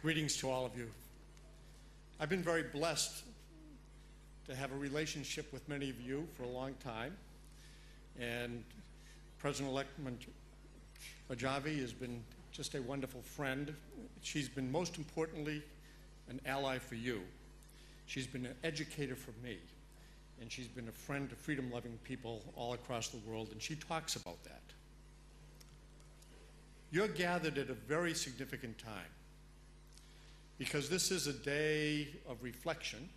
Greetings to all of you. I've been very blessed to have a relationship with many of you for a long time, and President-elect Rajavi has been just a wonderful friend. She's been, most importantly, an ally for you. She's been an educator for me, and she's been a friend to freedom-loving people all across the world, and she talks about that. You're gathered at a very significant time, because this is a day of reflection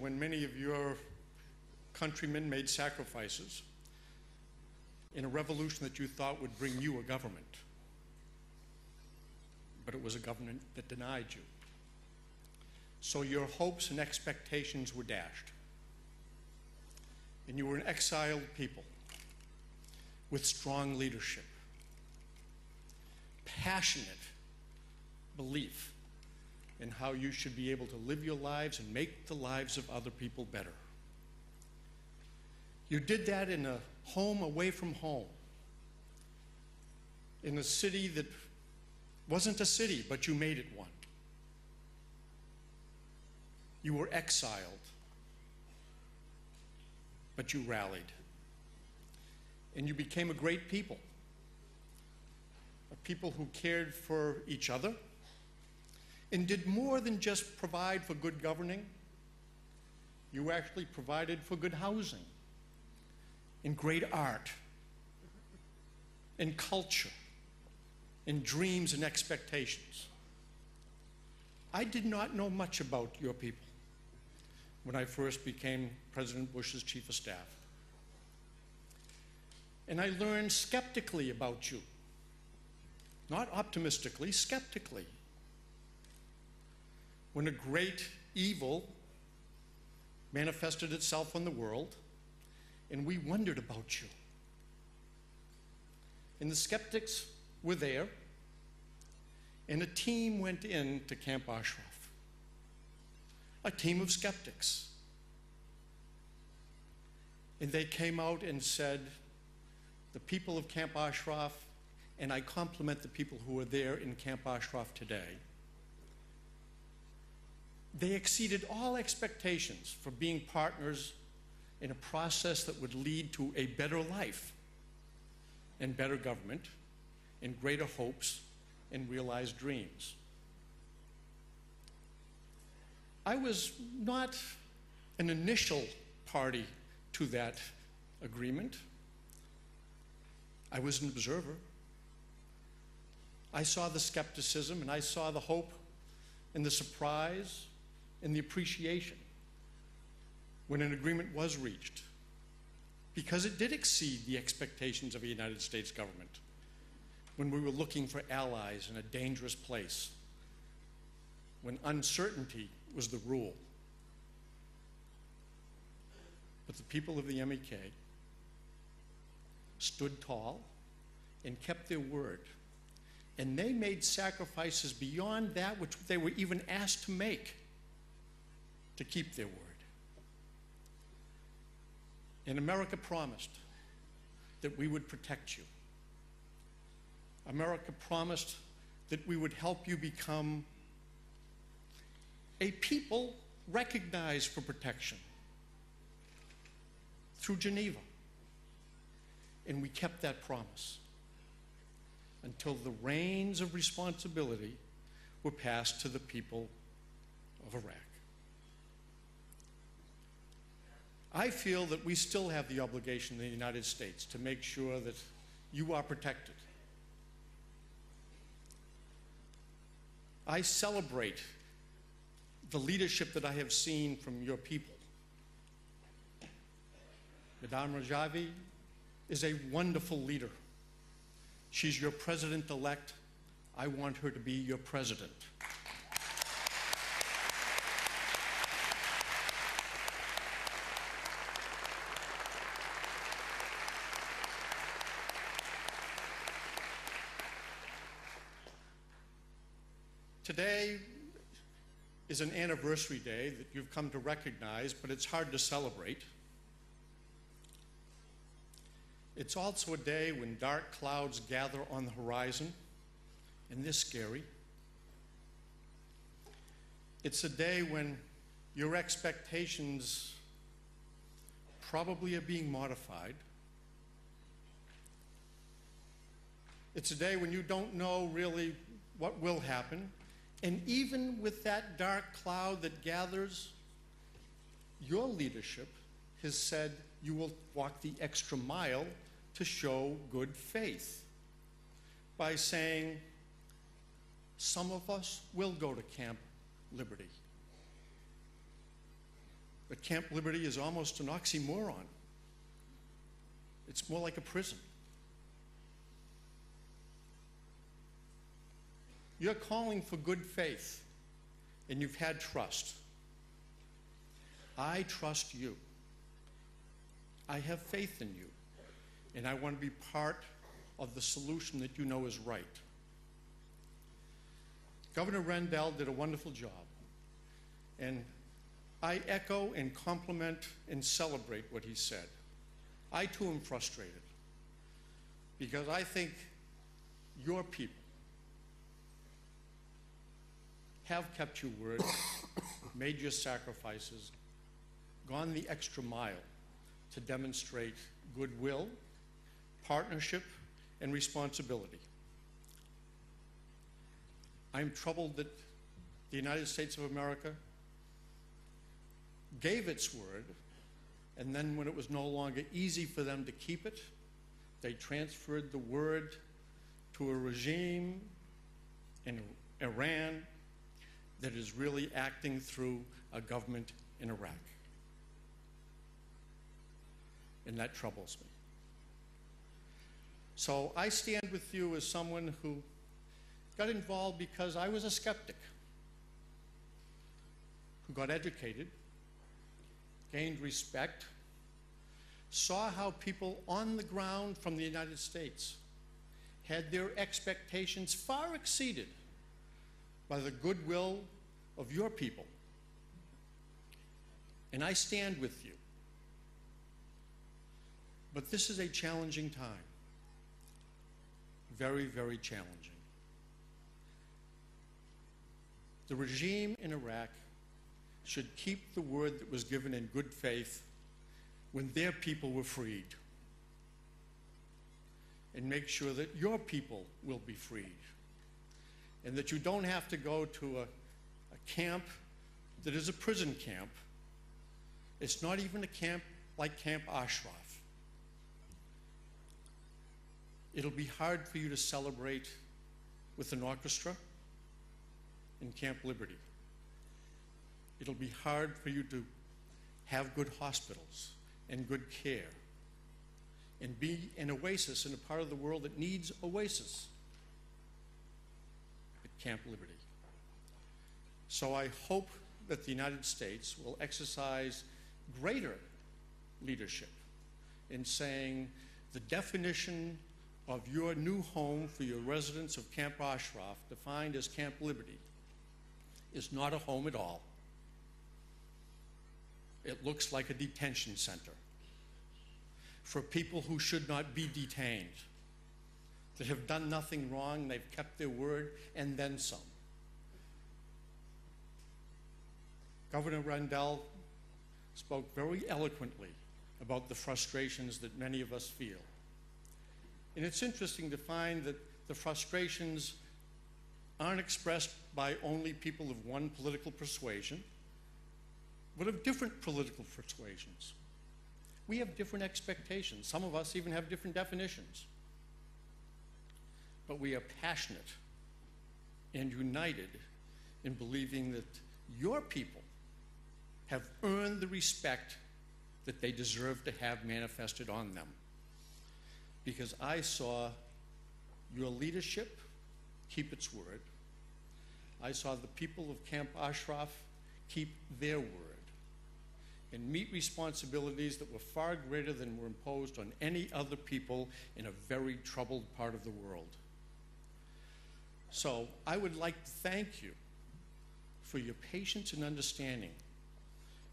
when many of your countrymen made sacrifices in a revolution that you thought would bring you a government. But it was a government that denied you. So your hopes and expectations were dashed. And you were an exiled people with strong leadership, passionate belief in how you should be able to live your lives and make the lives of other people better. You did that in a home away from home, in a city that wasn't a city, but you made it one. You were exiled, but you rallied. And you became a great people, a people who cared for each other and did more than just provide for good governing. You actually provided for good housing and great art and culture and dreams and expectations. I did not know much about your people when I first became President Bush's chief of staff. And I learned skeptically about you. Not optimistically, skeptically. When a great evil manifested itself in the world, and we wondered about you. And the skeptics were there, and a team went into Camp Ashraf. A team of skeptics. And they came out and said, the people of Camp Ashraf, and I compliment the people who are there in Camp Ashraf today, they exceeded all expectations for being partners in a process that would lead to a better life and better government and greater hopes and realized dreams. I was not an initial party to that agreement. I was an observer. I saw the skepticism, and I saw the hope and the surprise and the appreciation when an agreement was reached, because it did exceed the expectations of the United States government when we were looking for allies in a dangerous place, when uncertainty was the rule. But the people of the MEK stood tall and kept their word, and they made sacrifices beyond that which they were even asked to make to keep their word. And America promised that we would protect you. America promised that we would help you become a people recognized for protection through Geneva. And we kept that promise until the reins of responsibility were passed to the people of Iraq. I feel that we still have the obligation in the United States to make sure that you are protected. I celebrate the leadership that I have seen from your people. Maryam Rajavi is a wonderful leader. She's your president-elect. I want her to be your president. Today is an anniversary day that you've come to recognize, but it's hard to celebrate. It's also a day when dark clouds gather on the horizon and they're scary. It's a day when your expectations probably are being modified. It's a day when you don't know really what will happen. And even with that dark cloud that gathers, your leadership has said you will walk the extra mile to show good faith by saying, some of us will go to Camp Liberty. But Camp Liberty is almost an oxymoron. It's more like a prison. You're calling for good faith, and you've had trust. I trust you. I have faith in you, and I want to be part of the solution that you know is right. Governor Rendell did a wonderful job, and I echo and compliment and celebrate what he said. I too am frustrated because I think your people have kept your word, made your sacrifices, gone the extra mile to demonstrate goodwill, partnership, and responsibility. I'm troubled that the United States of America gave its word, and then when it was no longer easy for them to keep it, they transferred the word to a regime in Iran that is really acting through a government in Iraq. And that troubles me. So I stand with you as someone who got involved because I was a skeptic, who got educated, gained respect, saw how people on the ground from the United States had their expectations far exceeded by the goodwill of your people. And I stand with you. But this is a challenging time. Very, very challenging. The regime in Iraq should keep the word that was given in good faith when their people were freed, and make sure that your people will be freed, and that you don't have to go to a camp that is a prison camp. It's not even a camp like Camp Ashraf. It'll be hard for you to celebrate with an orchestra in Camp Liberty. It'll be hard for you to have good hospitals and good care and be an oasis in a part of the world that needs oasis at Camp Liberty. So I hope that the United States will exercise greater leadership in saying the definition of your new home for your residents of Camp Ashraf, defined as Camp Liberty, is not a home at all. It looks like a detention center for people who should not be detained, that have done nothing wrong, they've kept their word, and then some. Governor Rendell spoke very eloquently about the frustrations that many of us feel. And it's interesting to find that the frustrations aren't expressed by only people of one political persuasion, but of different political persuasions. We have different expectations. Some of us even have different definitions. But we are passionate and united in believing that your people have earned the respect that they deserve to have manifested on them. Because I saw your leadership keep its word. I saw the people of Camp Ashraf keep their word and meet responsibilities that were far greater than were imposed on any other people in a very troubled part of the world. So I would like to thank you for your patience and understanding,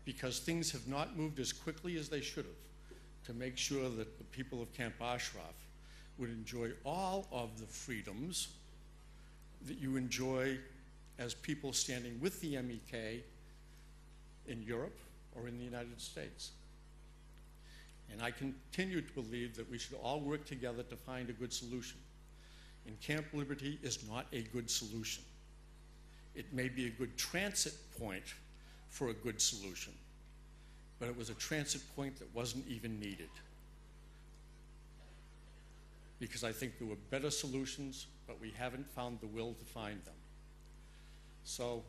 because things have not moved as quickly as they should have to make sure that the people of Camp Ashraf would enjoy all of the freedoms that you enjoy as people standing with the MEK in Europe or in the United States. And I continue to believe that we should all work together to find a good solution. And Camp Liberty is not a good solution. It may be a good transit point for a good solution, but it was a transit point that wasn't even needed. Because I think there were better solutions, but we haven't found the will to find them. So,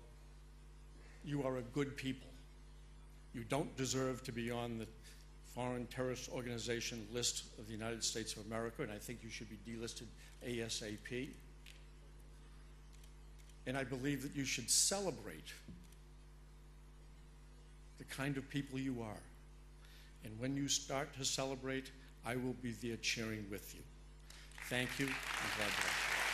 you are a good people. You don't deserve to be on the Foreign Terrorist Organization list of the United States of America, and I think you should be delisted ASAP. And I believe that you should celebrate the kind of people you are. And when you start to celebrate, I will be there cheering with you. Thank you, and God bless you.